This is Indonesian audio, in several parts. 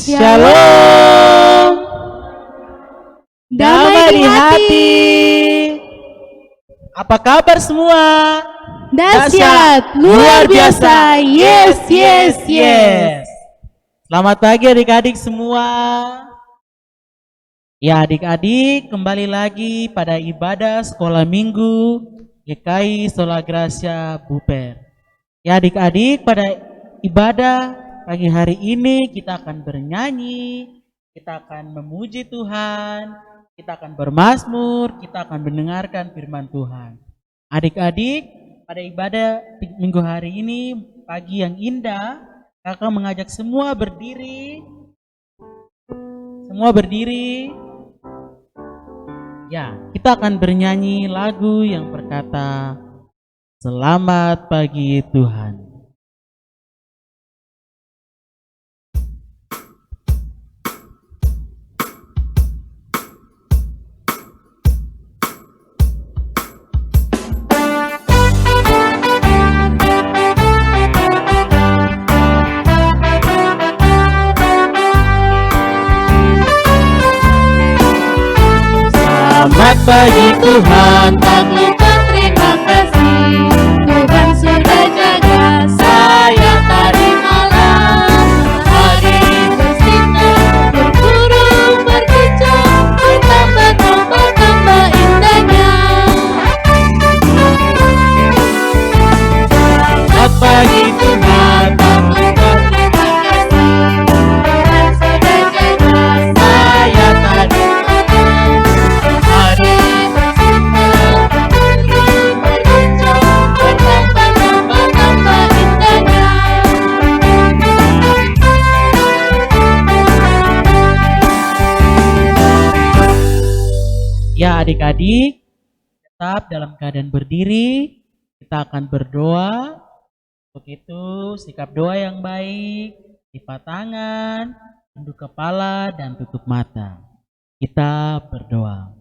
Shalom. Damai di hati. Apa kabar semua? Dahsyat, luar biasa. Yes, yes, yes. Selamat pagi adik-adik semua. Ya adik-adik, kembali lagi pada ibadah sekolah minggu GKI Sola Gracia Buper. Ya adik-adik, pada ibadah pagi hari ini kita akan bernyanyi, kita akan memuji Tuhan, kita akan bermazmur, kita akan mendengarkan firman Tuhan. Adik-adik, pada ibadah minggu hari ini, pagi yang indah, kakak mengajak semua berdiri. Semua berdiri. Ya, kita akan bernyanyi lagu yang berkata, Selamat pagi Tuhan. Selamat pagi Tuhan, Mengucap terima kasih. Tuhan sudah jaga saya tadi malam. Hari bersinar, berburung, berkicau, bertambah indahnya. selamat pagi Tuhan, Mengucap terima kasih. Tuhan sudah jaga saya tadi malam. Hari bersinar, berburung, berkicau, bertambah indahnya. Ya adik-adik, tetap dalam keadaan berdiri, kita akan berdoa. Untuk itu sikap doa yang baik, lipat tangan, tunduk kepala dan tutup mata. Kita berdoa.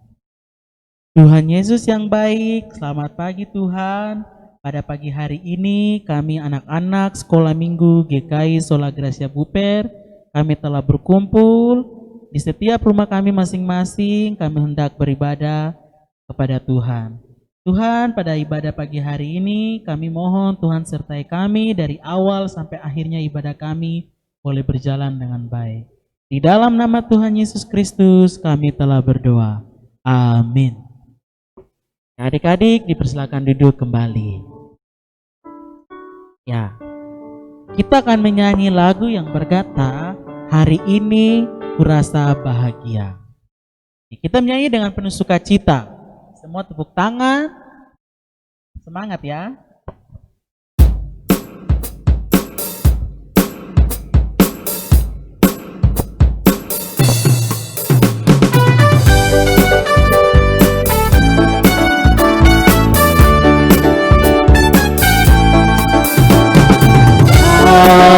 Tuhan Yesus yang baik, selamat pagi Tuhan. Pada pagi hari ini kami anak-anak sekolah minggu GKI Sola Gracia Buper, kami telah berkumpul di setiap rumah kami masing-masing, kami hendak beribadah kepada Tuhan. Tuhan, pada ibadah pagi hari ini kami mohon Tuhan sertai kami dari awal sampai akhirnya ibadah kami boleh berjalan dengan baik. Di dalam nama Tuhan Yesus Kristus kami telah berdoa. Amin. Adik-adik dipersilakan duduk kembali. Ya, kita akan menyanyi lagu yang berkata, hari ini kurasa bahagia. Kita menyanyi dengan penuh sukacita. Semua tepuk tangan. Semangat ya.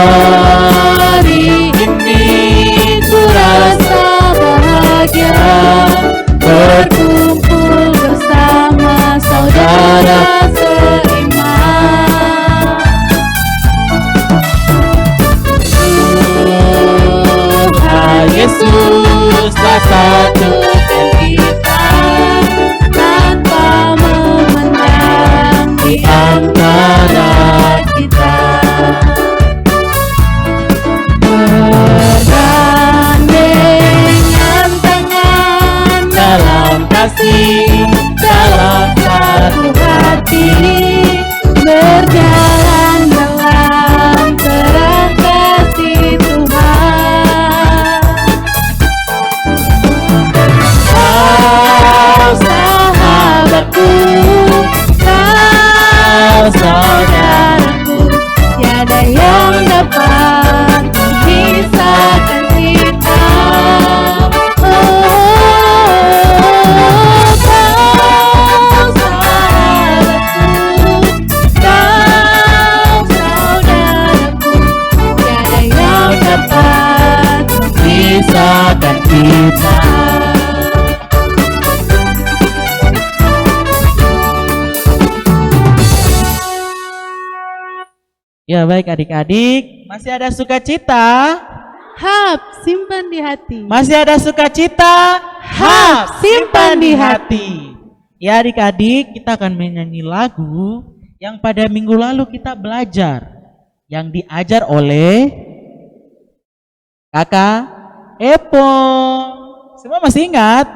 Hari ini kurasa bahagia, berkumpul bersama saudara seiman. Tuhan Yesuslah satukan kita, tanpa memandang di antara kita. Bergandengan tangan dalam kasih, dalam satu hati, berjalan dalam terang kasih Tuhan. Kau sahabatku, kau saudaraku, tiada yang dapat memisahkan kita. Kau sahabatku, kau saudaraku, tiada yang dapat memisahkan kita. Ya baik adik-adik, masih ada sukacita? Hap, simpan di hati. Masih ada sukacita? Simpan di hati. Ya adik-adik, kita akan menyanyi lagu yang pada minggu lalu kita belajar. Yang diajar oleh Kakak Epong. Semua masih ingat?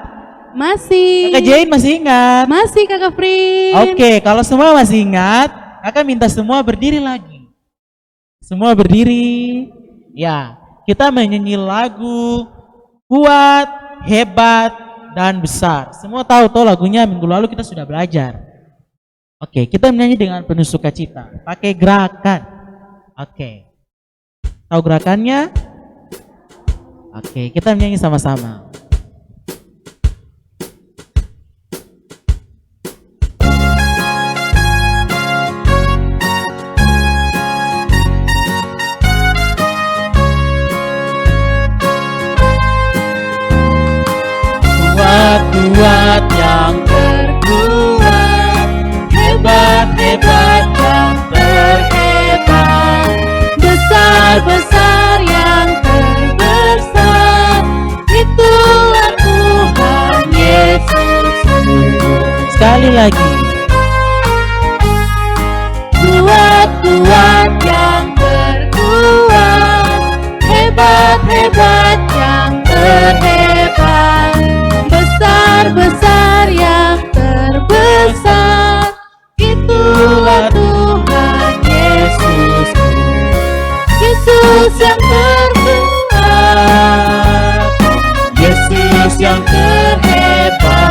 Masih. Kakak Jane masih ingat? Masih Kakak Frin. Oke, kalau semua masih ingat, Kakak minta semua berdiri lagi. Semua berdiri. Ya, kita menyanyi lagu Kuat, Hebat, dan Besar. Semua tahu tuh lagunya minggu lalu kita sudah belajar. Oke, kita menyanyi dengan penuh sukacita. Pakai gerakan. Oke. Tahu gerakannya? Oke, kita menyanyi sama-sama. Kuat yang terkuat, hebat yang terhebat, Besar yang terbesar, itulah Tuhan Yesus. sekali lagi. Kuat yang terkuat, hebat yang terhebat, besar yang terbesar, itulah Tuhan Yesus. Yesus yang terkuat, Yesus yang terhebat,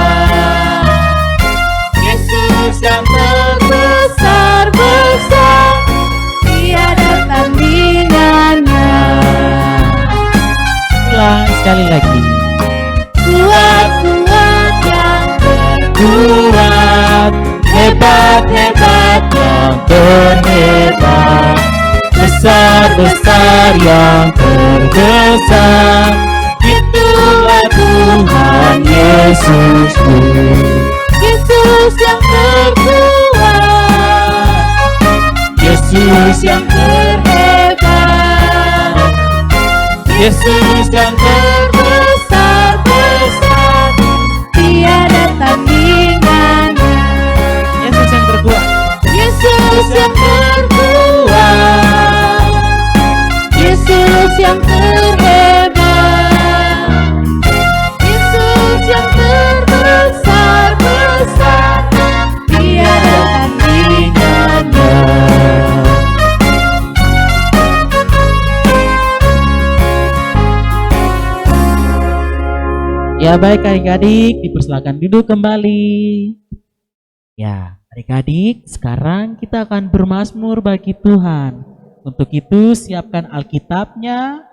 Yesus yang terbesar, tiada tandingannya. ulang sekali lagi. Kuat yang Kuat, hebat yang terhebat, besar yang terbesar, itulah Tuhan Yesusku. Yesus yang terkuat, Yesus yang terhebat, Yesus yang besar, tiada tandingannya. Yesus yang terkuat. Yesus yang terkuat, Yesus yang terhebat, Yesus yang terbesar, tiada tandingannya. Ya baik adik-adik, dipersilakan duduk kembali. Ya, adik-adik, sekarang kita akan bermazmur bagi Tuhan. Untuk itu siapkan Alkitabnya,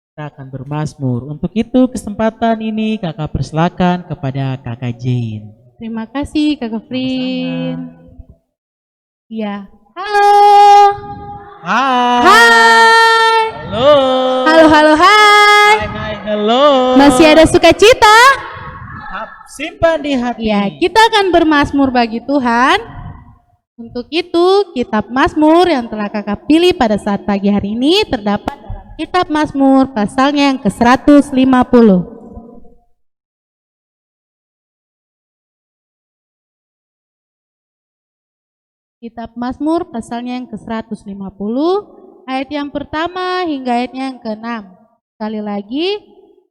kita akan bermazmur. Untuk itu kesempatan ini kakak persilakan kepada kakak Jane. Terima kasih Kakak Frin. Sama-sama. Ya, halo. Hai. Hai. Halo. Halo, hai. Hai, halo. Masih ada sukacita? Simpan di hati. Ya, kita akan bermazmur bagi Tuhan. Untuk itu, kitab Mazmur yang telah kakak pilih pada saat pagi hari ini terdapat dalam kitab Mazmur pasalnya yang ke-150. Kitab Mazmur pasalnya yang ke-150, ayat yang pertama hingga ayatnya yang ke-6. Sekali lagi,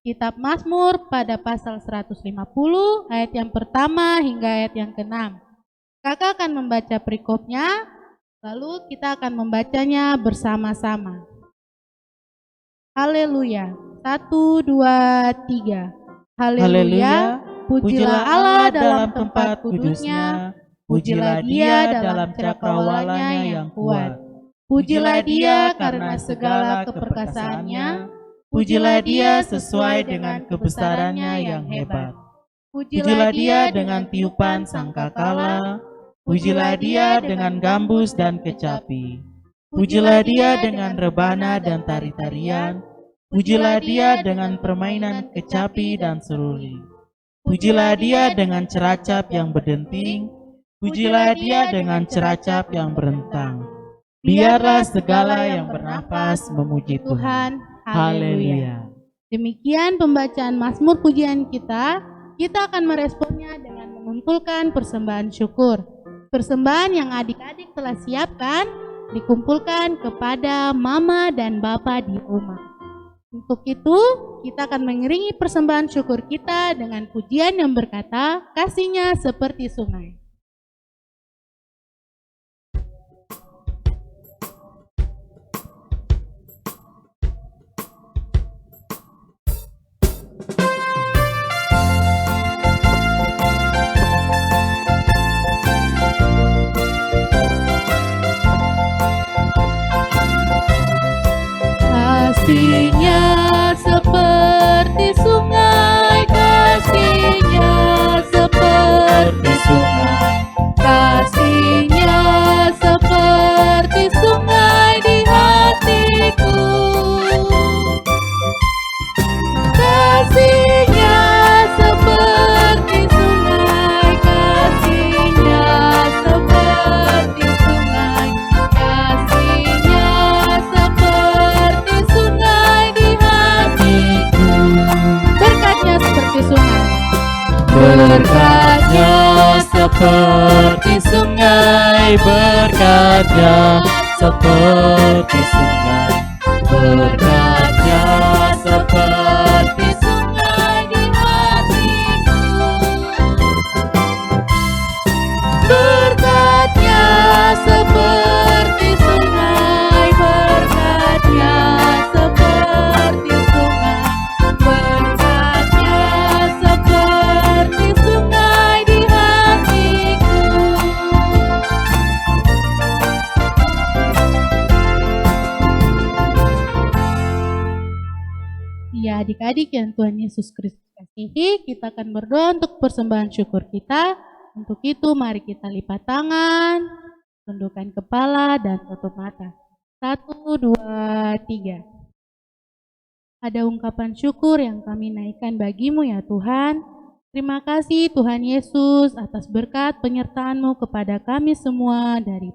kitab Mazmur pada pasal 150, ayat yang pertama hingga ayat yang ke-6. Kakak akan membaca perikopnya, lalu kita akan membacanya bersama-sama. Haleluya. 1, 2, 3. Haleluya. Pujilah Allah dalam tempat kudusnya. Pujilah Dia dalam cakrawalanya yang kuat. Pujilah Dia karena segala keperkasaannya. Pujilah Dia sesuai dengan kebesarannya yang hebat. Pujilah Dia dengan tiupan sangkakala. Pujilah Dia dengan gambus dan kecapi. Pujilah Dia dengan rebana dan tari-tarian. Pujilah Dia dengan permainan kecapi dan seruli. Pujilah Dia dengan ceracap yang berdenting. Pujilah Dia dengan ceracap yang berentang. Biarlah segala yang bernafas memuji Tuhan. Haleluya. Demikian pembacaan Mazmur pujian kita. Kita akan meresponnya dengan mengumpulkan persembahan syukur. Persembahan yang adik-adik telah siapkan dikumpulkan kepada mama dan bapa di rumah. Untuk itu, kita akan mengiringi persembahan syukur kita dengan pujian yang berkata, kasihnya seperti sungai. Kasihnya seperti sungai, kasihnya seperti sungai, kasihnya seperti sungai di hatiku. Kasihnya seperti sungai, kasihnya seperti sungai, kasihnya seperti sungai di hatiku. Berkatnya seperti sungai, berkatnya seperti sungai, berkatnya seperti sungai, berkatnya seperti sungai di hatiku. Berkatnya seperti sungai, berkatnya seperti sungai, berkatnya seperti sungai di hatiku. Ya, adik-adik yang Tuhan Yesus Kristus kasihi, kita akan berdoa untuk persembahan syukur kita. Untuk itu, mari kita lipat tangan, tundukkan kepala, dan tutup mata. 1, 2, 3. Ada ungkapan syukur yang kami naikkan bagimu ya Tuhan. Terima kasih Tuhan Yesus atas berkat penyertaan-Mu kepada kami semua dari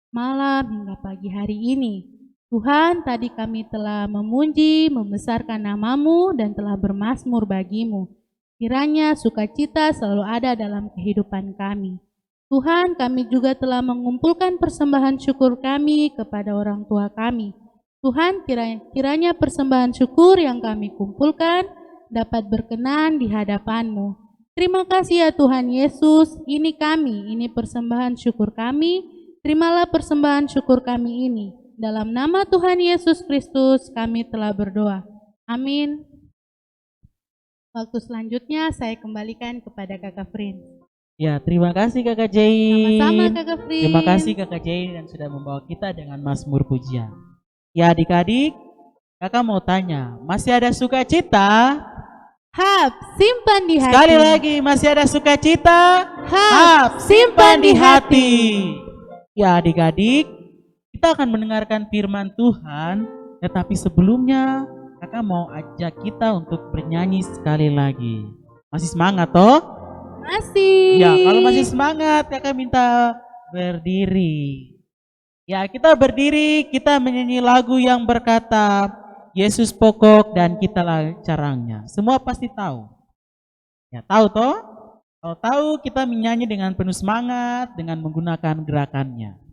malam hingga pagi hari ini. Tuhan, tadi kami telah memuji, membesarkan nama-Mu dan telah bermazmur bagi-Mu. Kiranya sukacita selalu ada dalam kehidupan kami. Tuhan, kami juga telah mengumpulkan persembahan syukur kami kepada orang tua kami. Tuhan, kiranya persembahan syukur yang kami kumpulkan dapat berkenan di hadapan-Mu. Terima kasih ya Tuhan Yesus, ini kami, ini persembahan syukur kami. Terimalah persembahan syukur kami ini. Dalam nama Tuhan Yesus Kristus kami telah berdoa. Amin. Waktu selanjutnya saya kembalikan kepada Kakak Frin. Ya, terima kasih Kakak Jain. Sama-sama Kakak Frin. Terima kasih Kakak Jain yang sudah membawa kita dengan Mazmur pujian. Ya adik-adik, Kakak mau tanya, masih ada sukacita? Hap, simpan di hati. Sekali lagi, masih ada sukacita? Hap, simpan di hati. Ya adik-adik, kita akan mendengarkan firman Tuhan, tetapi sebelumnya Kakak mau ajak kita untuk bernyanyi sekali lagi. Masih semangat toh? Masih. Ya, kalau masih semangat Kakak minta berdiri. Ya, kita berdiri, kita menyanyi lagu yang berkata Yesus pokok dan kitalah carangnya. Semua pasti tahu. Ya, tahu toh? Kalau tahu kita menyanyi dengan penuh semangat dengan menggunakan gerakannya.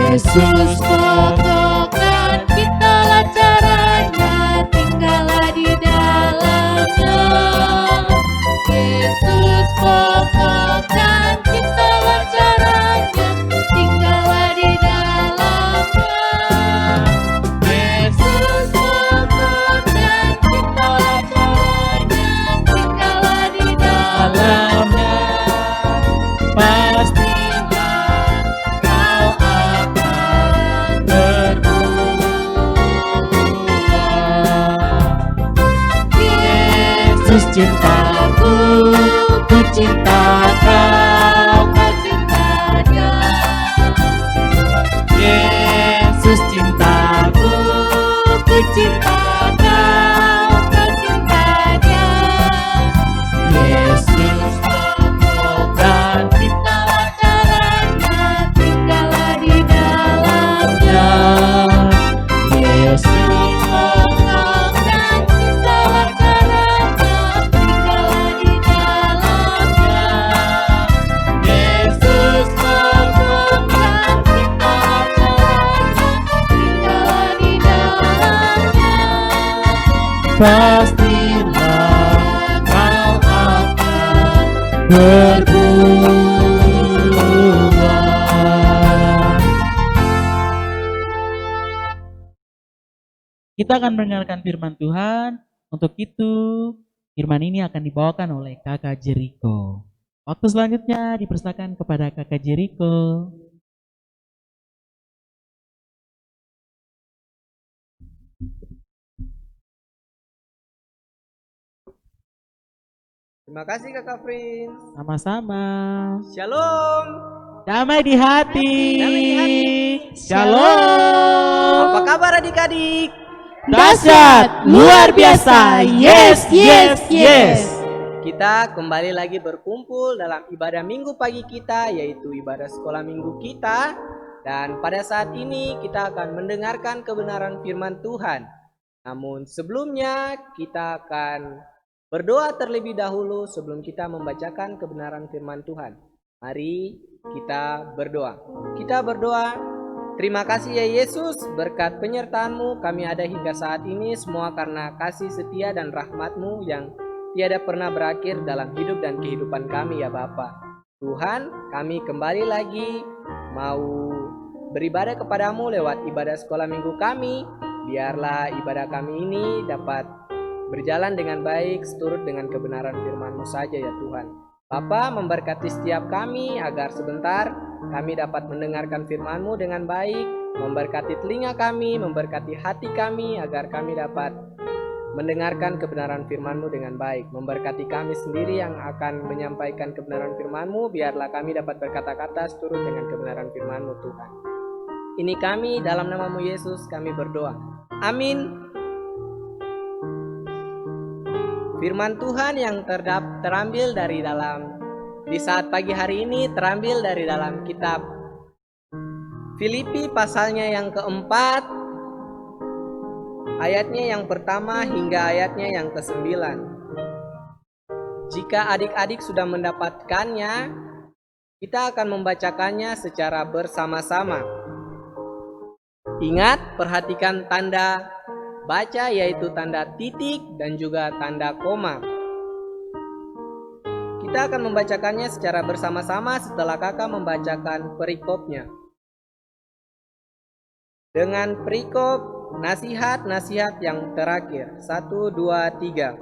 Yesus pokok cintaku, ku cinta kau. Kau cinta Dia. Yesus cintaku, ku cinta kau. Kau cinta Dia. Yesus dan Tinggallah caranya, tinggallah di dalamnya. Yesus Tinggallah caranya, tinggallah di dalamnya. Yesus Tinggallah caranya, tinggallah di dalamnya. pastilah kau akan berbuah. Kita akan mendengarkan firman Tuhan. Untuk itu, firman ini akan dibawakan oleh Kakak Jericho. Waktu selanjutnya dipersilakan kepada Kakak Jericho. Terima kasih Kakak Prince. Sama-sama. Shalom. Damai di hati. Damai di hati. Shalom. Apa kabar adik-adik? Dahsyat, luar biasa. Yes, yes, yes. Kita kembali lagi berkumpul dalam ibadah minggu pagi kita, yaitu ibadah sekolah minggu kita. Dan pada saat ini kita akan mendengarkan kebenaran firman Tuhan. Namun sebelumnya kita akan berdoa terlebih dahulu sebelum kita membacakan kebenaran firman Tuhan. Mari kita berdoa. Kita berdoa. Terima kasih ya Yesus, berkat penyertaan-Mu kami ada hingga saat ini, semua karena kasih setia dan rahmat-Mu yang tiada pernah berakhir dalam hidup dan kehidupan kami ya Bapa. Tuhan, kami kembali lagi mau beribadah kepadamu lewat ibadah sekolah minggu kami. Biarlah ibadah kami ini dapat berjalan dengan baik, seturut dengan kebenaran firman-Mu saja ya Tuhan. Bapa, memberkati setiap kami agar sebentar kami dapat mendengarkan firman-Mu dengan baik. Memberkati telinga kami, memberkati hati kami agar kami dapat mendengarkan kebenaran firman-Mu dengan baik. Memberkati kami sendiri yang akan menyampaikan kebenaran firman-Mu. Biarlah kami dapat berkata-kata seturut dengan kebenaran firman-Mu Tuhan. Ini kami dalam nama-Mu Yesus kami berdoa. Amin. Firman Tuhan yang terambil dari di saat pagi hari ini terambil dari dalam kitab Filipi pasalnya yang keempat, ayatnya yang pertama hingga ayatnya yang ke-9. Jika adik-adik sudah mendapatkannya, kita akan membacakannya secara bersama-sama. Ingat, perhatikan tanda baca yaitu tanda titik dan juga tanda koma. Kita akan membacakannya secara bersama-sama setelah kakak membacakan perikopnya. Dengan perikop nasihat-nasihat yang terakhir. 1, 2, 3.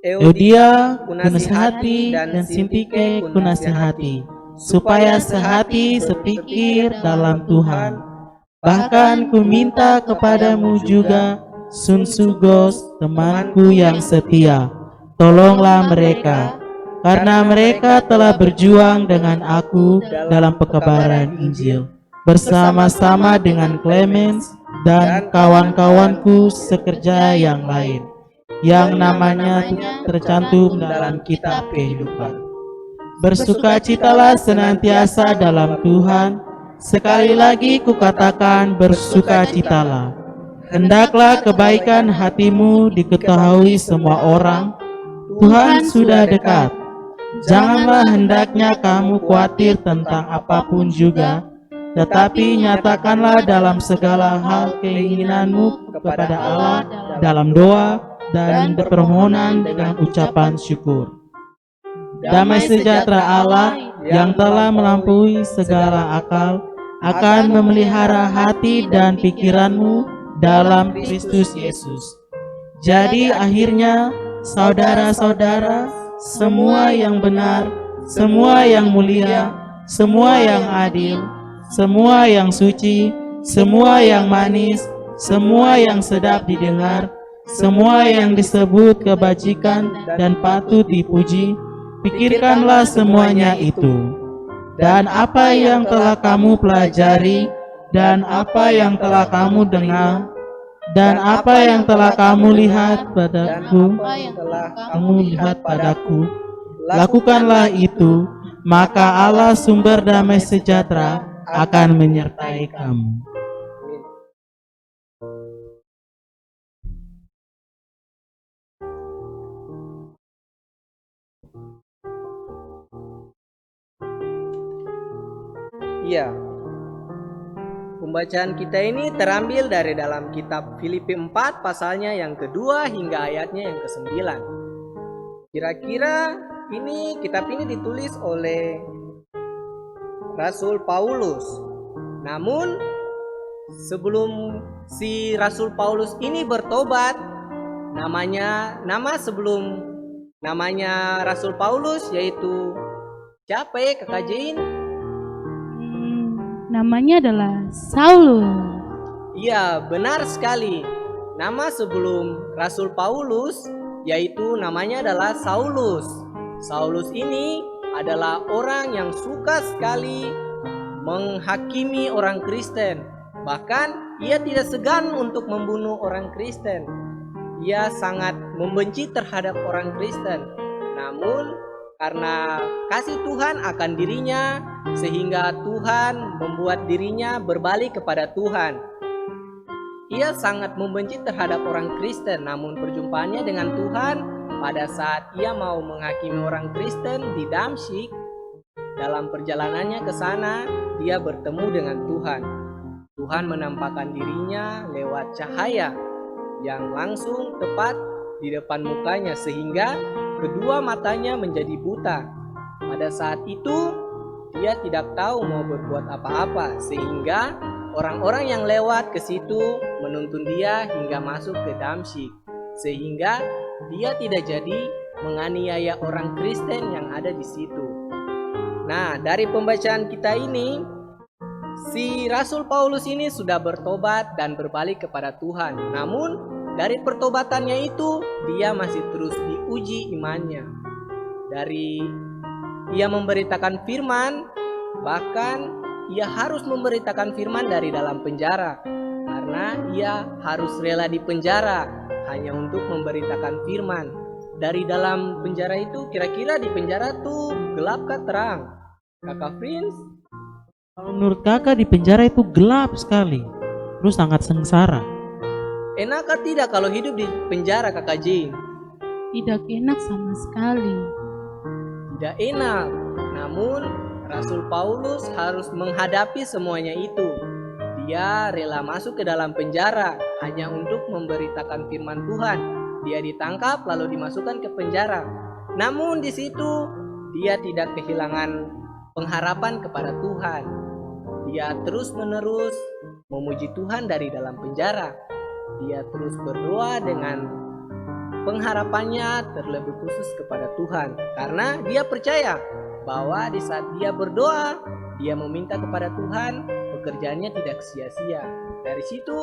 Eudia kunasihati dan Sintike kunasihati, supaya sehati sepikir dalam Tuhan. Bahkan ku minta kepadamu juga, Sunsugos, temanku yang setia, tolonglah mereka, karena mereka telah berjuang dengan aku dalam pekabaran Injil, bersama-sama dengan Clemens dan kawan-kawanku sekerja yang lain, yang namanya tercantum dalam kitab kehidupan. Bersukacitalah senantiasa dalam Tuhan. Sekali lagi kukatakan, bersukacitalah. Hendaklah kebaikan hatimu diketahui semua orang. Tuhan sudah dekat. Janganlah hendaknya kamu khawatir tentang apapun juga, tetapi nyatakanlah dalam segala hal keinginanmu kepada Allah dalam doa dan permohonan dengan ucapan syukur. Damai sejahtera Allah yang telah melampaui segala akal akan memelihara hati dan pikiranmu dalam Kristus Yesus. Jadi akhirnya, saudara-saudara, semua yang benar, semua yang mulia, semua yang adil, semua yang suci, semua yang manis, semua yang sedap didengar, semua yang disebut kebajikan dan patut dipuji, pikirkanlah semuanya itu. Dan apa yang telah kamu pelajari, dan apa yang telah kamu dengar, dan apa yang telah kamu lihat padaku, lakukanlah itu, maka Allah sumber damai sejahtera akan menyertai kamu. Iya. Pembacaan kita ini terambil dari dalam kitab Filipi 4 pasalnya yang kedua hingga ayatnya yang ke-9. Kira-kira kitab ini ditulis oleh Rasul Paulus. Namun sebelum si Rasul Paulus ini bertobat, nama Rasul Paulus yaitu siapa ya Kakak Jin? Namanya adalah Saulus. Iya, benar sekali. Nama sebelum Rasul Paulus yaitu namanya adalah Saulus. Saulus ini adalah orang yang suka sekali menghakimi orang Kristen. Bahkan ia tidak segan untuk membunuh orang Kristen. Ia sangat membenci terhadap orang Kristen. Namun karena kasih Tuhan akan dirinya, sehingga Tuhan membuat dirinya berbalik kepada Tuhan. Ia sangat membenci terhadap orang Kristen, namun perjumpaannya dengan Tuhan pada saat ia mau menghakimi orang Kristen di Damsyik, dalam perjalanannya ke sana, dia bertemu dengan Tuhan. Tuhan menampakkan dirinya lewat cahaya yang langsung tepat di depan mukanya, sehingga kedua matanya menjadi buta. Pada saat itu dia tidak tahu mau berbuat apa-apa, sehingga orang-orang yang lewat ke situ menuntun dia hingga masuk ke Damsyik, sehingga dia tidak jadi menganiaya orang Kristen yang ada di situ. Nah, dari pembacaan kita ini, si Rasul Paulus ini sudah bertobat dan berbalik kepada Tuhan. Namun dari pertobatannya itu dia masih terus diuji imannya. Dari ia memberitakan firman, bahkan ia harus memberitakan firman dari dalam penjara, karena ia harus rela di penjara hanya untuk memberitakan firman. Dari dalam penjara itu, kira-kira di penjara tuh gelapkah terang? Kakak Prince? Kalau menurut kakak di penjara itu gelap sekali, terus sangat sengsara. Enakkah tidak kalau hidup di penjara, Kakak Jin? Tidak enak sama sekali. Tidak enak. Namun Rasul Paulus harus menghadapi semuanya itu. Dia rela masuk ke dalam penjara hanya untuk memberitakan firman Tuhan. Dia ditangkap lalu dimasukkan ke penjara. Namun di situ dia tidak kehilangan pengharapan kepada Tuhan. Dia terus-menerus memuji Tuhan dari dalam penjara. Dia terus berdoa dengan pengharapannya terlebih khusus kepada Tuhan, karena dia percaya bahwa di saat dia berdoa, dia meminta kepada Tuhan, pekerjaannya tidak sia-sia. Dari situ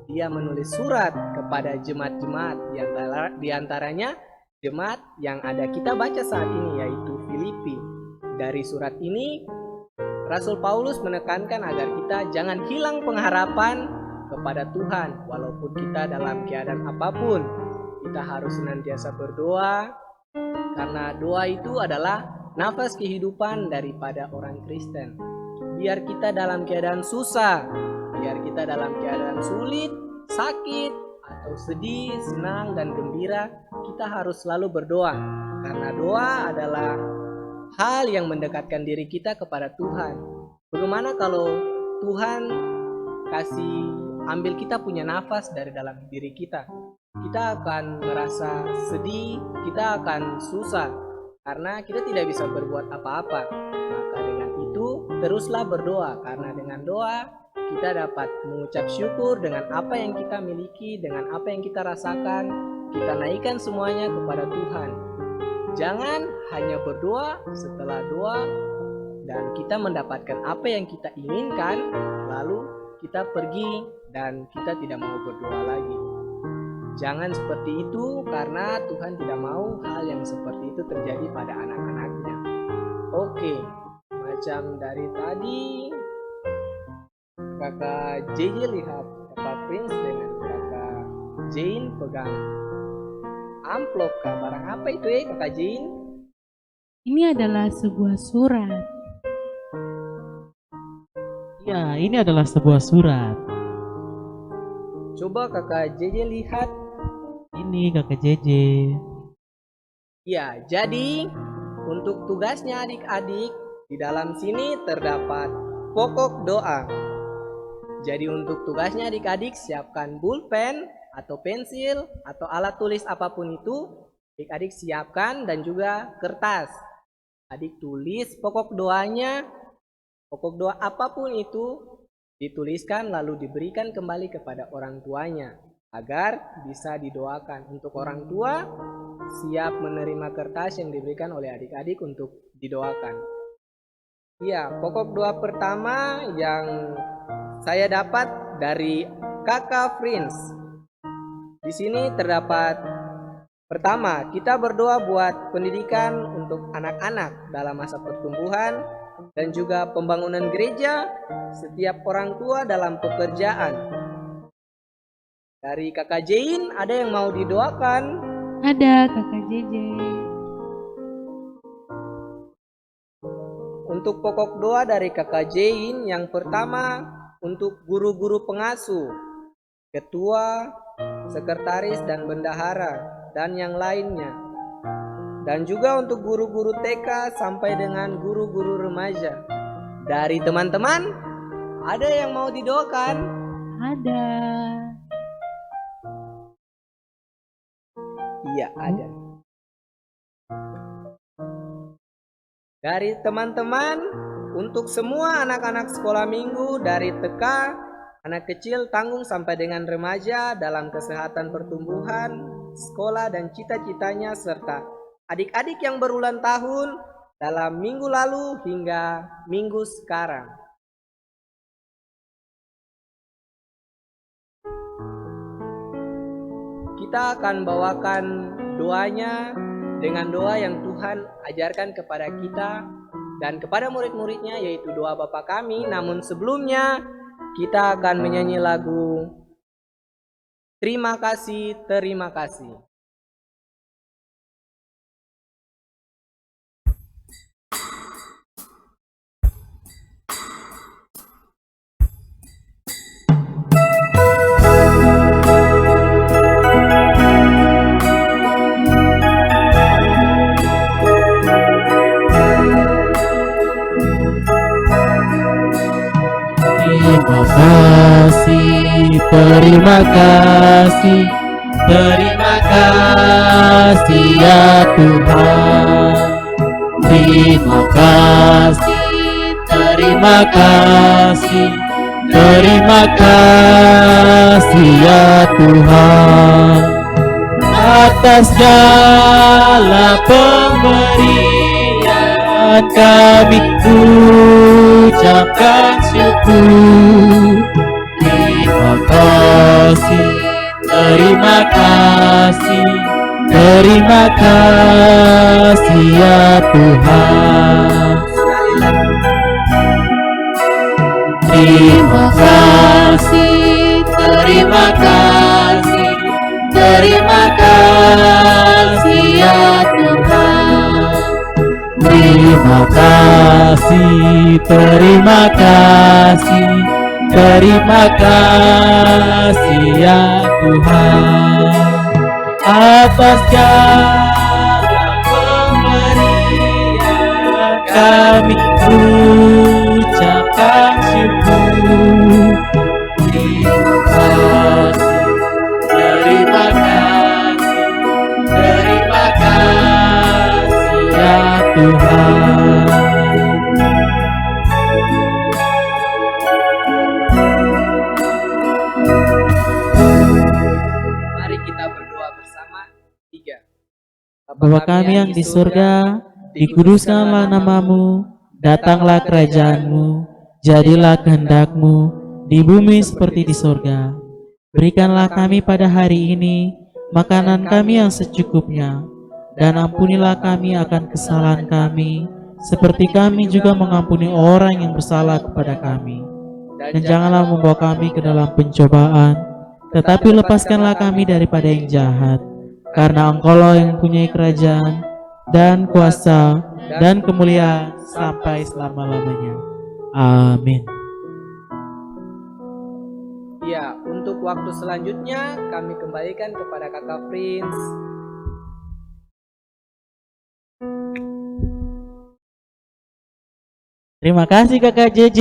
dia menulis surat kepada jemaat-jemaat, di antaranya jemaat yang ada kita baca saat ini, yaitu Filipi. Dari surat ini Rasul Paulus menekankan agar kita jangan hilang pengharapan kepada Tuhan, walaupun kita dalam keadaan apapun. Kita harus senantiasa berdoa, karena doa itu adalah nafas kehidupan daripada orang Kristen. Biar kita dalam keadaan susah, biar kita dalam keadaan sulit, sakit, atau sedih, senang, dan gembira, kita harus selalu berdoa, karena doa adalah hal yang mendekatkan diri kita kepada Tuhan. Bagaimana kalau Tuhan kasih ambil kita punya nafas dari dalam diri kita? Kita akan merasa sedih, kita akan susah, karena kita tidak bisa berbuat apa-apa. Maka dengan itu teruslah berdoa, karena dengan doa kita dapat mengucap syukur dengan apa yang kita miliki, dengan apa yang kita rasakan. Kita naikkan semuanya kepada Tuhan. Jangan hanya berdoa, setelah doa dan kita mendapatkan apa yang kita inginkan, lalu kita pergi dan kita tidak mau berdoa lagi. Jangan seperti itu karena Tuhan tidak mau hal yang seperti itu terjadi pada anak-anaknya. Oke, macam dari tadi kakak JJ lihat kakak Prince dengan kakak Jane pegang amplop. Barang apa itu ya kakak Jane? Ini adalah sebuah surat. Ya, ini adalah sebuah surat. Coba kakak JJ lihat. Ini kakak JJ. Ya, jadi untuk tugasnya adik-adik di dalam sini terdapat pokok doa. Jadi untuk tugasnya adik-adik siapkan pulpen atau pensil atau alat tulis apapun itu, adik-adik siapkan dan juga kertas. Adik tulis pokok doanya, pokok doa apapun itu dituliskan lalu diberikan kembali kepada orang tuanya agar bisa didoakan. Untuk orang tua siap menerima kertas yang diberikan oleh adik-adik untuk didoakan. Ya, pokok doa pertama yang saya dapat dari kakak Prince. Di sini terdapat pertama, kita berdoa buat pendidikan untuk anak-anak dalam masa pertumbuhan dan juga pembangunan gereja, setiap orang tua dalam pekerjaan. Dari kakak Jane, ada yang mau didoakan? Ada kakak JJ. Untuk pokok doa dari kakak Jane, yang pertama untuk guru-guru pengasuh, ketua, sekretaris dan bendahara, dan yang lainnya. Dan juga untuk guru-guru TK sampai dengan guru-guru remaja. Dari teman-teman, ada yang mau didoakan? Ada. Iya, ada. Dari teman-teman, untuk semua anak-anak sekolah minggu dari TK, anak kecil, tanggung sampai dengan remaja dalam kesehatan pertumbuhan, sekolah dan cita-citanya serta adik-adik yang berulang tahun dalam minggu lalu hingga minggu sekarang. Kita akan bawakan doanya dengan doa yang Tuhan ajarkan kepada kita dan kepada murid-muridnya, yaitu doa Bapa Kami. Namun sebelumnya kita akan menyanyi lagu Terima Kasih, Terima Kasih. Terima kasih, terima kasih ya Tuhan. Terima kasih, terima kasih, terima kasih ya Tuhan. Atas segala pemberian kami ucapkan syukur. Terima kasih, terima kasih, terima kasih ya Tuhan. Terima kasih, terima kasih, terima kasih ya Tuhan. Terima kasih, terima kasih, terima kasih ya Tuhan. Atas segala pemberian kami ucapkan syukur. Terima kasih, terima kasih, terima kasih ya Tuhan. Bapa kami yang di surga, dikuduskanlah namamu, datanglah kerajaanmu, jadilah kehendak-Mu di bumi seperti di surga. Berikanlah kami pada hari ini makanan kami yang secukupnya, dan ampunilah kami akan kesalahan kami, seperti kami juga mengampuni orang yang bersalah kepada kami. Dan janganlah membawa kami ke dalam pencobaan, tetapi lepaskanlah kami daripada yang jahat, karena Engkaulah yang mempunyai kerajaan, dan kuasa, dan kemuliaan sampai selama-lamanya. Amin. Ya, untuk waktu selanjutnya kami kembalikan kepada Kakak Prince. Terima kasih Kakak JJ.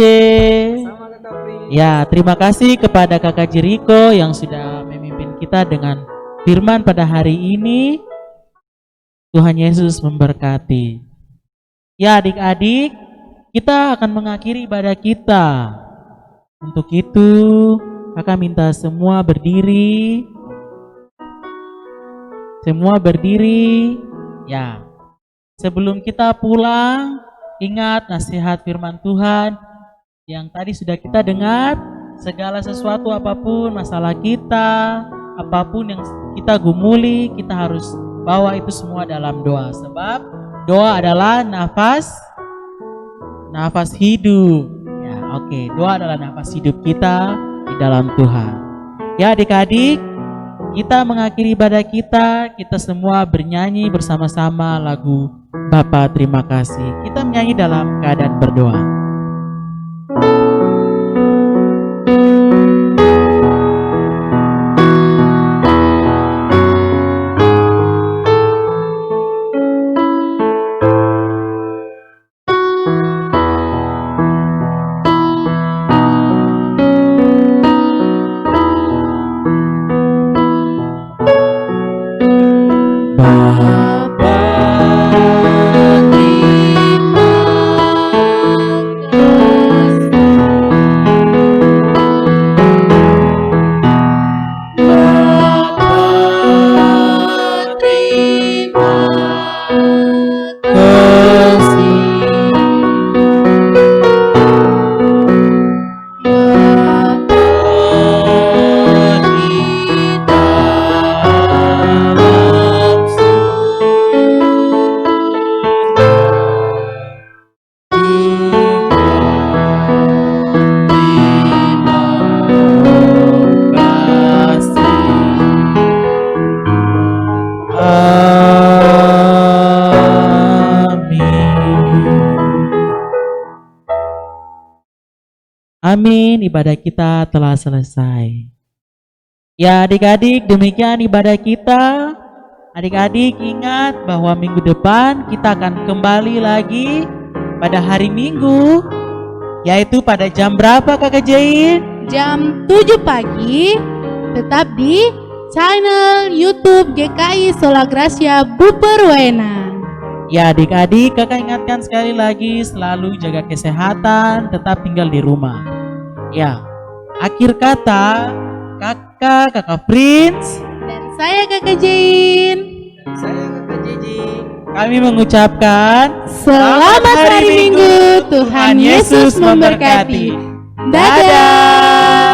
Sama Kakak Prince. Ya, terima kasih kepada Kakak Jericho yang sudah memimpin kita dengan firman pada hari ini. Tuhan Yesus memberkati. Ya adik-adik, kita akan mengakhiri ibadah kita. Untuk itu, kakak minta semua berdiri. Semua berdiri. Ya, sebelum kita pulang, ingat nasihat firman Tuhan yang tadi sudah kita dengar. Segala sesuatu apapun masalah kita, apapun yang kita gumuli, kita harus bawa itu semua dalam doa. Sebab doa adalah nafas hidup. Ya, oke. Doa adalah nafas hidup kita di dalam Tuhan. Ya adik-adik, kita mengakhiri ibadah kita. Kita semua bernyanyi bersama-sama lagu Bapa Terima Kasih. Kita menyanyi dalam keadaan berdoa. Amin, ibadah kita telah selesai. Ya adik-adik, demikian ibadah kita. Adik-adik ingat bahwa minggu depan kita akan kembali lagi pada hari Minggu, yaitu pada jam berapa Kakak Jain? Jam 7 pagi, tetap di channel YouTube GKI Sola Gracia Buper Wena. Ya adik-adik, kakak ingatkan sekali lagi selalu jaga kesehatan, tetap tinggal di rumah. Ya, akhir kata kakak Prince Dan saya Kakak Jain. Dan saya Kakak Jiji. kami mengucapkan Selamat hari Minggu, Tuhan Yesus memberkati. Dadah.